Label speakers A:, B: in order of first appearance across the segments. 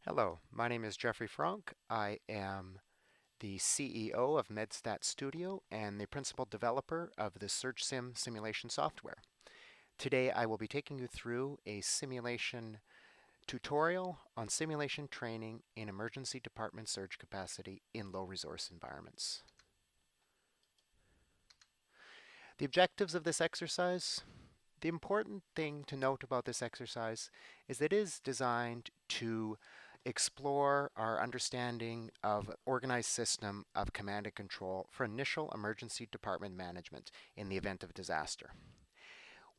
A: Hello, my name is Jeffrey Frank. I am the CEO of MedStat Studio and the principal developer of the SurgeSim simulation software. Today I will be taking you through a simulation tutorial on simulation training in emergency department surge capacity in low resource environments. The objectives of this exercise. The important thing to note about this exercise is that it is designed to explore our understanding of organized system of command and control for initial emergency department management in the event of disaster.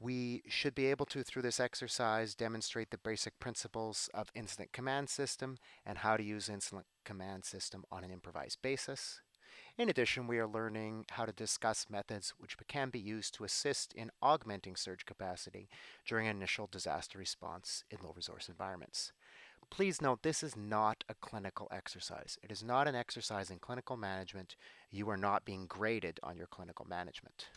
A: We should be able to, through this exercise, demonstrate the basic principles of incident command system and how to use incident command system on an improvised basis. In addition, we are learning how to discuss methods which can be used to assist in augmenting surge capacity during initial disaster response in low resource environments. Please note this is not a clinical exercise. It is not an exercise in clinical management. You are not being graded on your clinical management.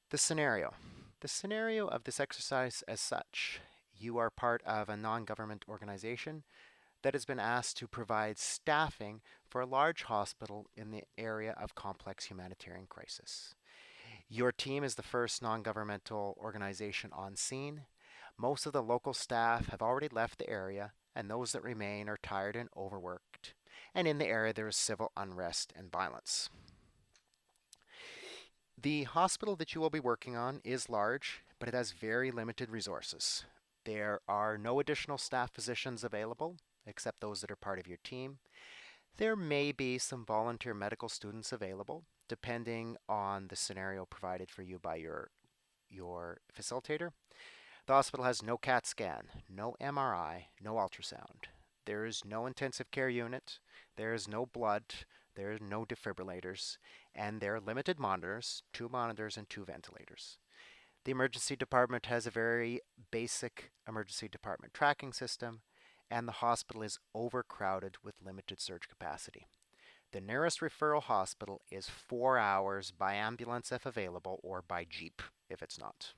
A: The scenario. The scenario of this exercise as such, you are part of a non-government organization that has been asked to provide staffing for a large hospital in the area of complex humanitarian crisis. Your team is the first non-governmental organization on scene. Most of the local staff have already left the area, and those that remain are tired and overworked. And in the area, there is civil unrest and violence. The hospital that you will be working on is large, but it has very limited resources. There are no additional staff positions available, except those that are part of your team. There may be some volunteer medical students available, depending on the scenario provided for you by your facilitator. The hospital has no CAT scan, no MRI, no ultrasound. There is no intensive care unit. There is no blood. There are no defibrillators. And there are limited monitors, 2 monitors and 2 ventilators. The emergency department has a very basic emergency department tracking system, and the hospital is overcrowded with limited surge capacity. The nearest referral hospital is 4 hours by ambulance if available, or by jeep if it's not.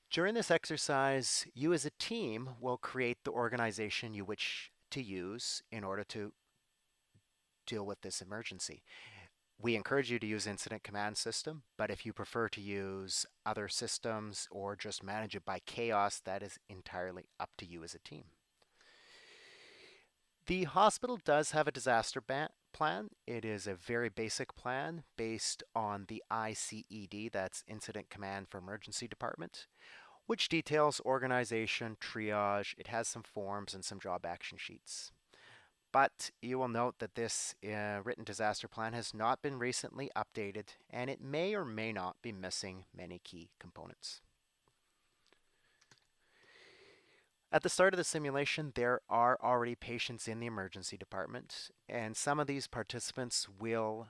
A: During this exercise, you as a team will create the organization you wish to use in order to deal with this emergency. We encourage you to use incident command system, but if you prefer to use other systems or just manage it by chaos, that is entirely up to you as a team. The hospital does have a disaster plan. It is a very basic plan based on the ICED, that's Incident Command for Emergency Department, which details organization, triage. It has some forms and some job action sheets. But you will note that this written disaster plan has not been recently updated, and it may or may not be missing many key components. At the start of the simulation, there are already patients in the emergency department, and some of these participants will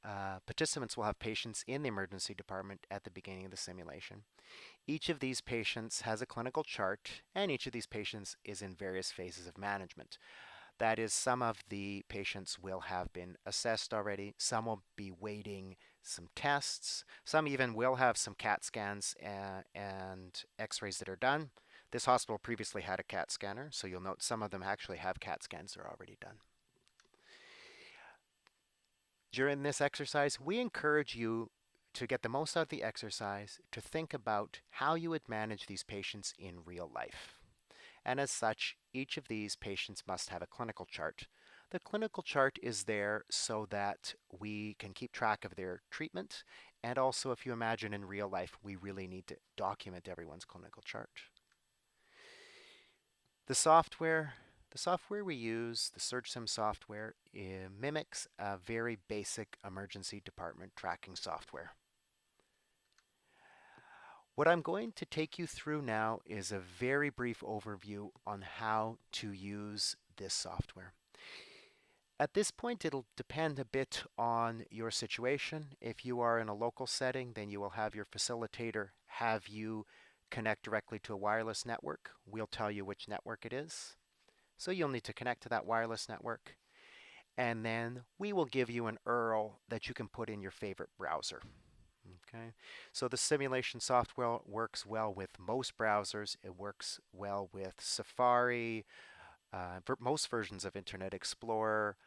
A: have patients in the emergency department at the beginning of the simulation. Each of these patients has a clinical chart, and each of these patients is in various phases of management. That is, some of the patients will have been assessed already, some will be waiting some tests, some even will have some CAT scans and x-rays that are done. This hospital previously had a CAT scanner, so you'll note some of them actually have CAT scans that are already done. During this exercise, we encourage you to get the most out of the exercise, to think about how you would manage these patients in real life. And as such, each of these patients must have a clinical chart. The clinical chart is there so that we can keep track of their treatment, and also, if you imagine in real life, we really need to document everyone's clinical chart. The software we use, the SurgeSim software, mimics a very basic emergency department tracking software. What I'm going to take you through now is a very brief overview on how to use this software. At this point, it'll depend a bit on your situation. If you are in a local setting, then you will have your facilitator have you connect directly to a wireless network. We'll tell you which network it is. So you'll need to connect to that wireless network. And then we will give you an URL that you can put in your favorite browser. Okay, so the simulation software works well with most browsers. It works well with Safari, most versions of Internet Explorer,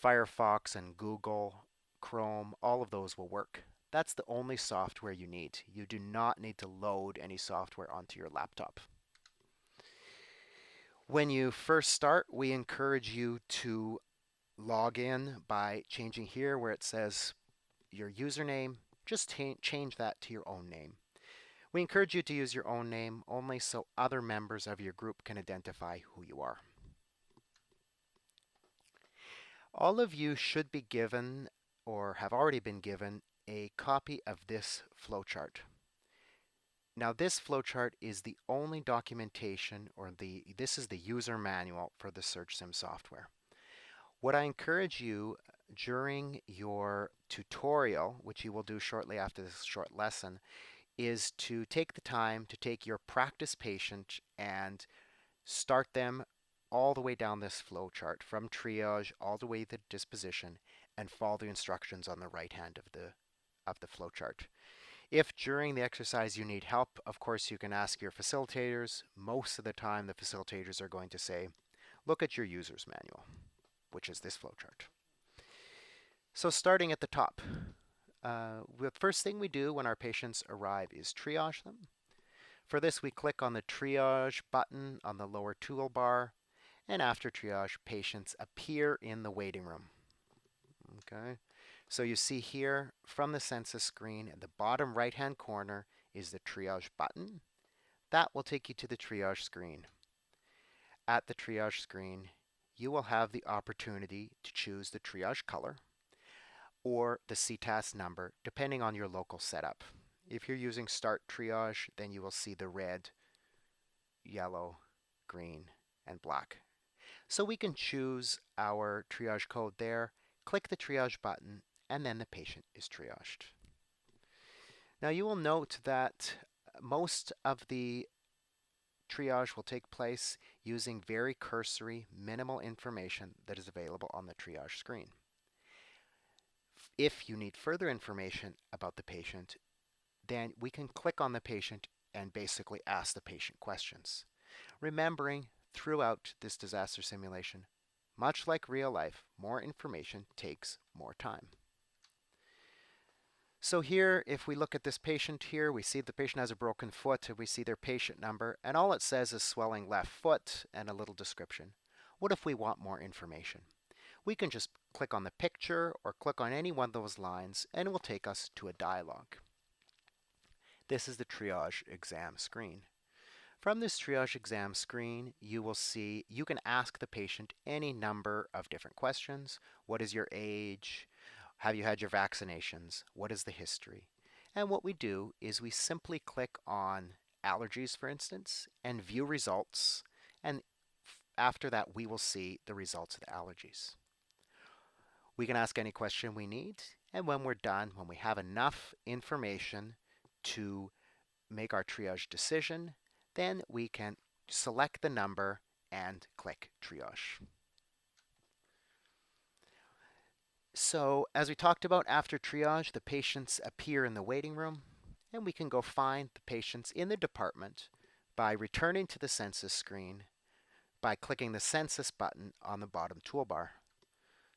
A: Firefox and Google, Chrome, all of those will work. That's the only software you need. You do not need to load any software onto your laptop. When you first start, we encourage you to log in by changing here where it says your username. Just change that to your own name. We encourage you to use your own name only so other members of your group can identify who you are. All of you should be given or have already been given a copy of this flowchart. Now this flowchart is the only documentation or this is the user manual for the SurgeSim software. What I encourage you during your tutorial, which you will do shortly after this short lesson, is to take the time to take your practice patient and start them all the way down this flow chart from triage all the way to disposition and follow the instructions on the right hand of the flow chart. If during the exercise you need help, of course you can ask your facilitators. Most of the time the facilitators are going to say, look at your user's manual, which is this flow chart. So starting at the top, the first thing we do when our patients arrive is triage them. For this, we click on the triage button on the lower toolbar, and after triage, patients appear in the waiting room. Okay, so you see here from the census screen at the bottom right-hand corner is the triage button. That will take you to the triage screen. At the triage screen, you will have the opportunity to choose the triage color or the CTAS number, depending on your local setup. If you're using Start Triage, then you will see the red, yellow, green, and black. So we can choose our triage code there, click the triage button, and then the patient is triaged. Now you will note that most of the triage will take place using very cursory, minimal information that is available on the triage screen. If you need further information about the patient, then we can click on the patient and basically ask the patient questions. Remembering throughout this disaster simulation, much like real life, more information takes more time. So here, if we look at this patient here, we see the patient has a broken foot, and we see their patient number, and all it says is swelling left foot and a little description. What if we want more information? We can just click on the picture or click on any one of those lines, and it will take us to a dialogue. This is the triage exam screen. From this triage exam screen, you will see you can ask the patient any number of different questions. What is your age? Have you had your vaccinations? What is the history? And what we do is we simply click on allergies, for instance, and view results. And after that, we will see the results of the allergies. We can ask any question we need. And when we're done, when we have enough information to make our triage decision, then we can select the number and click triage. So as we talked about after triage, the patients appear in the waiting room, and we can go find the patients in the department by returning to the census screen by clicking the census button on the bottom toolbar.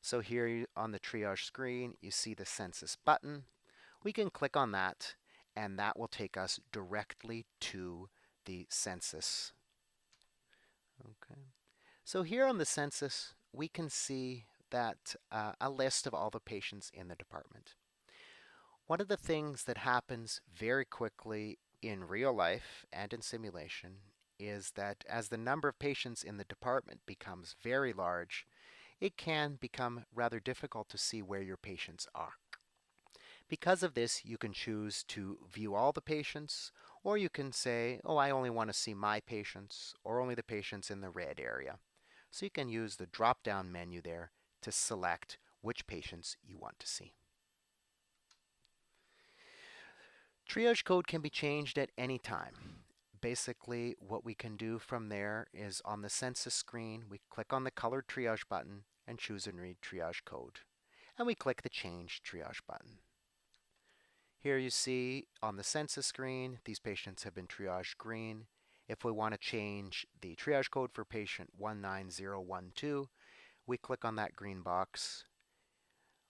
A: So here on the triage screen, you see the census button. We can click on that, and that will take us directly to the census. Okay. So here on the census, we can see that a list of all the patients in the department. One of the things that happens very quickly in real life and in simulation is that as the number of patients in the department becomes very large, it can become rather difficult to see where your patients are. Because of this, you can choose to view all the patients, or you can say, oh, I only want to see my patients, or only the patients in the red area. So you can use the drop-down menu there to select which patients you want to see. Triage code can be changed at any time. Basically, what we can do from there is on the census screen, we click on the colored triage button and choose and read triage code. And we click the change triage button. Here you see on the census screen, these patients have been triaged green. If we want to change the triage code for patient 19012, we click on that green box.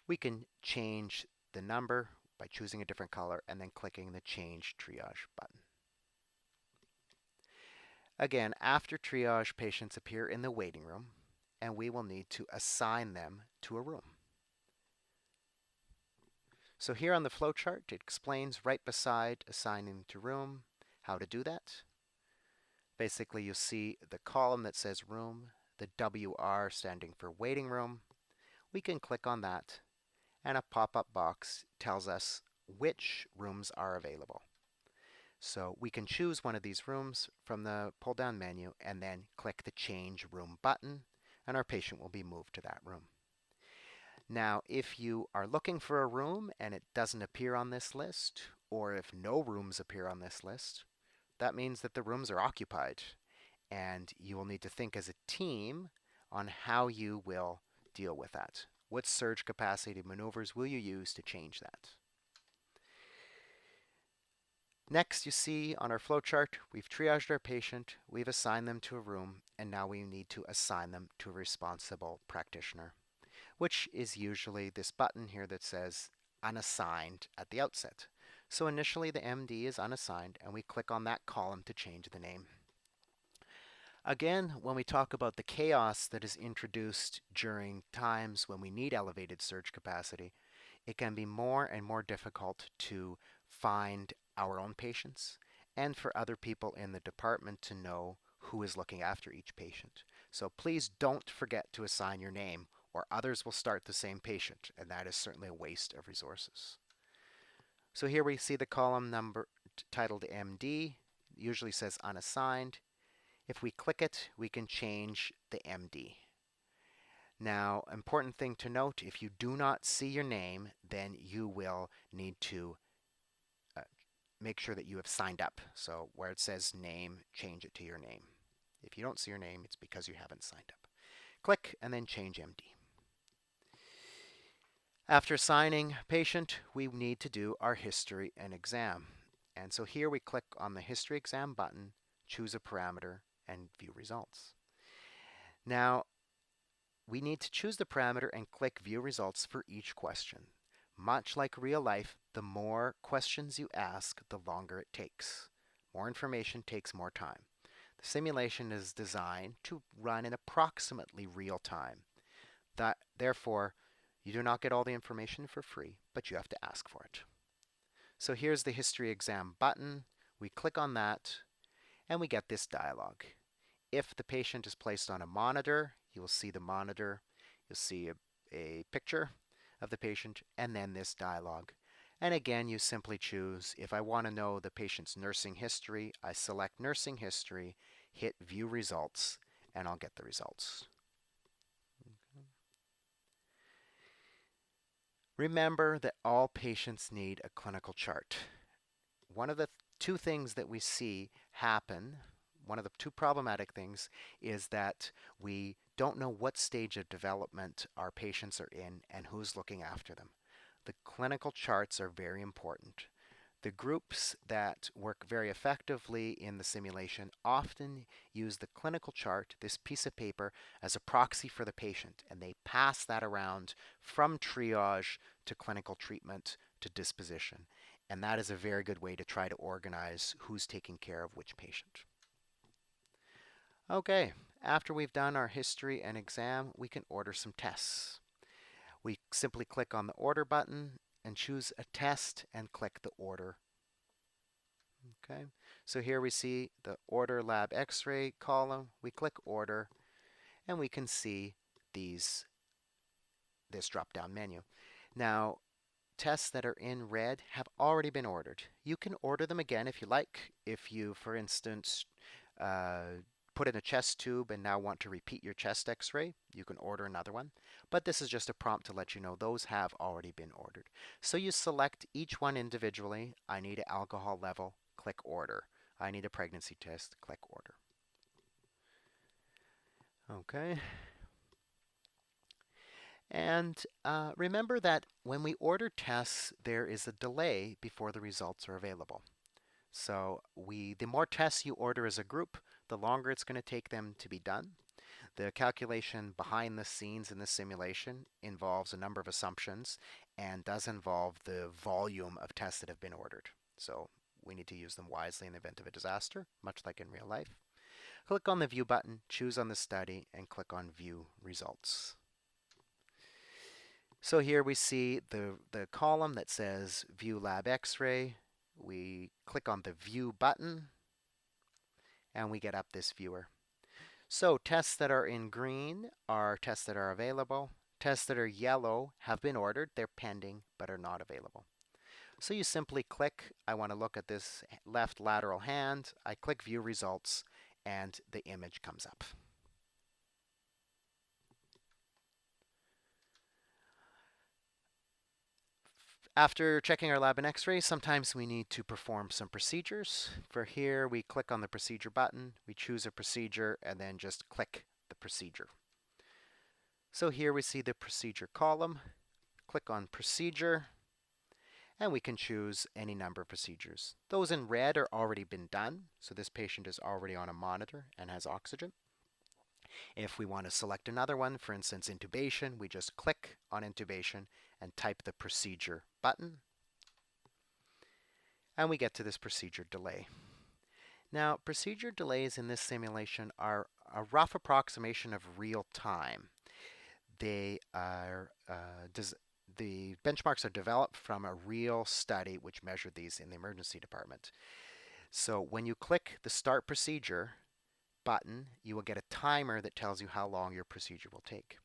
A: We can change the number by choosing a different color and then clicking the Change Triage button. Again, after triage, patients appear in the waiting room, and we will need to assign them to a room. So here on the flowchart, it explains right beside assigning to room how to do that. Basically, you'll see the column that says room, the WR standing for waiting room. We can click on that, and a pop-up box tells us which rooms are available. So we can choose one of these rooms from the pull-down menu and then click the Change Room button, and our patient will be moved to that room. Now, if you are looking for a room and it doesn't appear on this list, or if no rooms appear on this list, that means that the rooms are occupied, and you will need to think as a team on how you will deal with that. What surge capacity maneuvers will you use to change that? Next, you see on our flowchart, we've triaged our patient, we've assigned them to a room, and now we need to assign them to a responsible practitioner, which is usually this button here that says unassigned at the outset. So initially the MD is unassigned, and we click on that column to change the name. Again, when we talk about the chaos that is introduced during times when we need elevated surge capacity, it can be more and more difficult to find our own patients and for other people in the department to know who is looking after each patient. So please don't forget to assign your name, or others will start the same patient, and that is certainly a waste of resources. So here we see the column number titled MD, usually says unassigned. If we click it, we can change the MD. Now, important thing to note, if you do not see your name, then you will need to make sure that you have signed up. So where it says name, change it to your name. If you don't see your name, it's because you haven't signed up. Click and then change MD. After assigning patient, we need to do our history and exam. And so here we click on the history exam button, choose a parameter, and view results. Now, we need to choose the parameter and click view results for each question. Much like real life, the more questions you ask, the longer it takes. More information takes more time. The simulation is designed to run in approximately real time. Therefore, you do not get all the information for free, but you have to ask for it. So here's the history exam button. We click on that, and we get this dialog. If the patient is placed on a monitor, you will see the monitor. You'll see a picture of the patient, and then this dialog. And again, you simply choose, if I want to know the patient's nursing history, I select nursing history, hit view results, and I'll get the results. Okay. Remember that all patients need a clinical chart. One of the two things that we see happen, one of the two problematic things, is that we don't know what stage of development our patients are in and who's looking after them. The clinical charts are very important. The groups that work very effectively in the simulation often use the clinical chart, this piece of paper, as a proxy for the patient, and they pass that around from triage to clinical treatment to disposition. And that is a very good way to try to organize who's taking care of which patient. Okay, after we've done our history and exam, we can order some tests. We simply click on the order button and choose a test and click the order. Okay, so here we see the order lab x-ray column. We click order, and we can see this drop-down menu. Now, tests that are in red have already been ordered. You can order them again if you like. If you, for instance, put in a chest tube and now want to repeat your chest x-ray, you can order another one. But this is just a prompt to let you know those have already been ordered. So you select each one individually. I need an alcohol level, click order. I need a pregnancy test, click order. Okay. And remember that when we order tests, there is a delay before the results are available. So the more tests you order as a group, the longer it's going to take them to be done. The calculation behind the scenes in this simulation involves a number of assumptions and does involve the volume of tests that have been ordered. So we need to use them wisely in the event of a disaster, much like in real life. Click on the View button, choose on the study, and click on View Results. So here we see the column that says View Lab X-ray. We click on the View button, and we get up this viewer. So tests that are in green are tests that are available. Tests that are yellow have been ordered. They're pending, but are not available. So you simply click, I want to look at this left lateral hand. I click View Results, and the image comes up. After checking our lab and x-ray, sometimes we need to perform some procedures. For here, we click on the procedure button, we choose a procedure, and then just click the procedure. So here we see the procedure column. Click on procedure, and we can choose any number of procedures. Those in red are already been done, so this patient is already on a monitor and has oxygen. If we want to select another one, for instance intubation, we just click on intubation and type the procedure button, and we get to this procedure delay. Now, procedure delays in this simulation are a rough approximation of real time. They are the benchmarks are developed from a real study which measured these in the emergency department. So when you click the Start Procedure button, you will get a timer that tells you how long your procedure will take.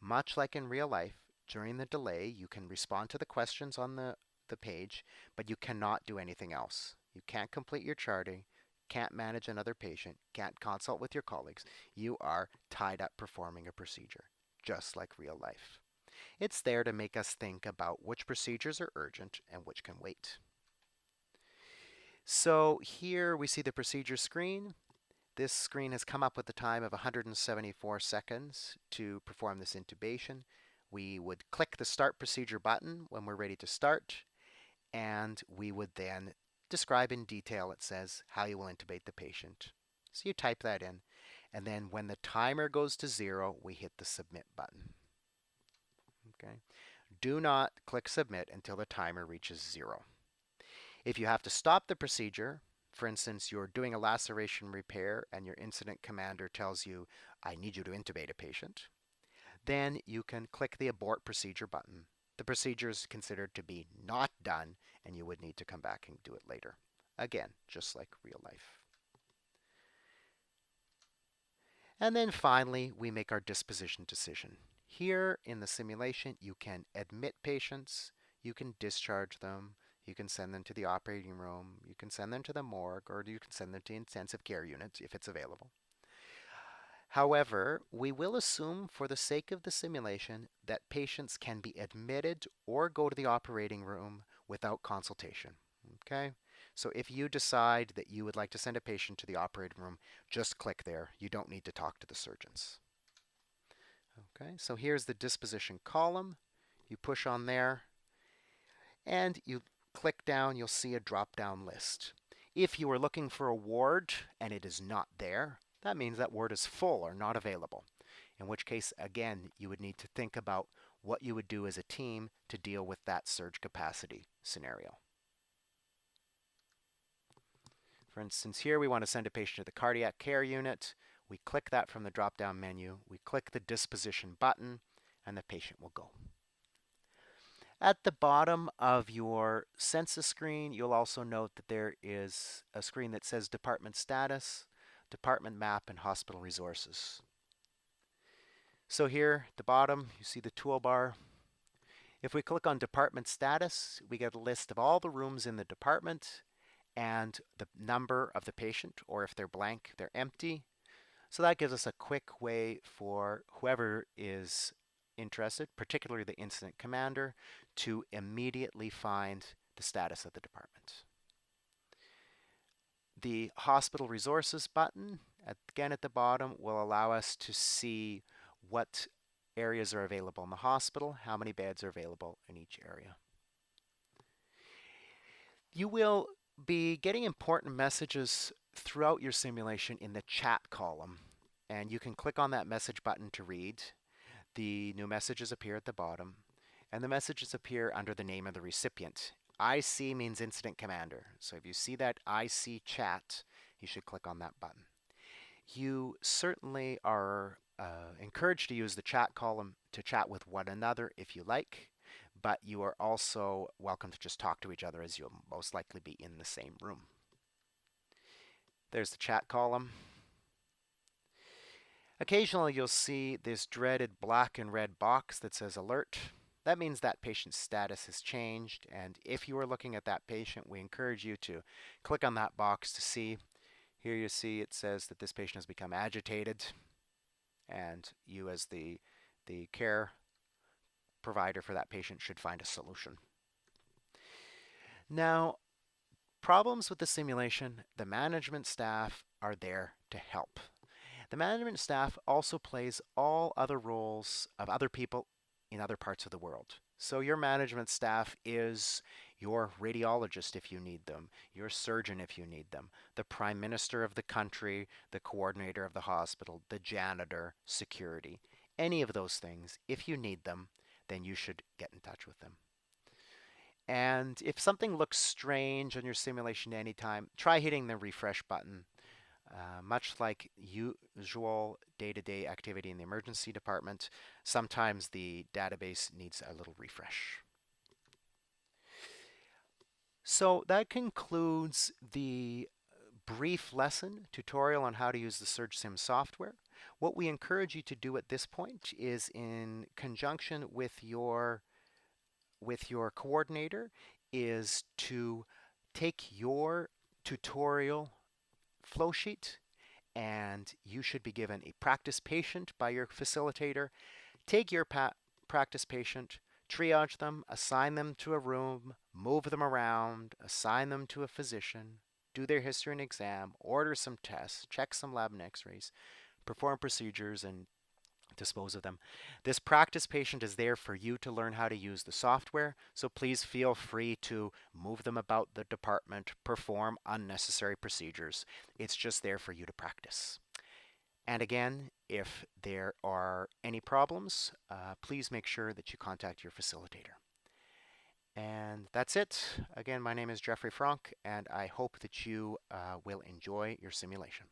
A: Much like in real life, during the delay, you can respond to the questions on the page, but you cannot do anything else. You can't complete your charting, can't manage another patient, can't consult with your colleagues. You are tied up performing a procedure, just like real life. It's there to make us think about which procedures are urgent and which can wait. So here we see the procedure screen. This screen has come up with a time of 174 seconds to perform this intubation. We would click the Start Procedure button when we're ready to start, and we would then describe in detail, it says, how you will intubate the patient. So you type that in, and then when the timer goes to 0, we hit the Submit button. Okay. Do not click Submit until the timer reaches 0. If you have to stop the procedure, for instance, you're doing a laceration repair and your incident commander tells you, I need you to intubate a patient, then you can click the Abort Procedure button. The procedure is considered to be not done, and you would need to come back and do it later. Again, just like real life. And then finally, we make our disposition decision. Here in the simulation, you can admit patients, you can discharge them, you can send them to the operating room, you can send them to the morgue, or you can send them to intensive care units if it's available. However, we will assume for the sake of the simulation that patients can be admitted or go to the operating room without consultation. Okay? So if you decide that you would like to send a patient to the operating room, just click there. You don't need to talk to the surgeons. Okay, so here's the disposition column. You push on there, and you click down, you'll see a drop-down list. If you are looking for a ward and it is not there, that means that ward is full or not available. In which case, again, you would need to think about what you would do as a team to deal with that surge capacity scenario. For instance, here we want to send a patient to the cardiac care unit. We click that from the drop-down menu. We click the disposition button, and the patient will go. At the bottom of your census screen, you'll also note that there is a screen that says Department Status, Department Map, and Hospital Resources. So here at the bottom, you see the toolbar. If we click on Department Status, we get a list of all the rooms in the department and the number of the patient, or if they're blank, they're empty. So that gives us a quick way for whoever is interested, particularly the incident commander, to immediately find the status of the department. The Hospital Resources button, again at the bottom, will allow us to see what areas are available in the hospital, how many beds are available in each area. You will be getting important messages throughout your simulation in the chat column, and you can click on that message button to read. The new messages appear at the bottom, and the messages appear under the name of the recipient. IC means Incident Commander, so if you see that IC chat, you should click on that button. You certainly are encouraged to use the chat column to chat with one another if you like, but you are also welcome to just talk to each other as you'll most likely be in the same room. There's the chat column. Occasionally you'll see this dreaded black and red box that says alert. That means that patient's status has changed, and if you are looking at that patient, we encourage you to click on that box to see. Here you see it says that this patient has become agitated, and you as the care provider for that patient should find a solution. Now, problems with the simulation, the management staff are there to help. The management staff also plays all other roles of other people in other parts of the world. So your management staff is your radiologist if you need them, your surgeon if you need them, the prime minister of the country, the coordinator of the hospital, the janitor, security. Any of those things, if you need them, then you should get in touch with them. And if something looks strange on your simulation at any time, try hitting the refresh button. Much like usual day-to-day activity in the emergency department, sometimes the database needs a little refresh. So that concludes the brief lesson tutorial on how to use the SurgeSim software. What we encourage you to do at this point is, in conjunction with your coordinator, is to take your tutorial flow sheet, and you should be given a practice patient by your facilitator. Take your practice patient, triage them, assign them to a room, move them around, assign them to a physician, do their history and exam, order some tests, check some lab and x-rays, perform procedures, and dispose of them. This practice patient is there for you to learn how to use the software, so please feel free to move them about the department, perform unnecessary procedures. It's just there for you to practice. And again, if there are any problems, please make sure that you contact your facilitator. And that's it. Again, my name is Jeffrey Franck, and I hope that you will enjoy your simulation.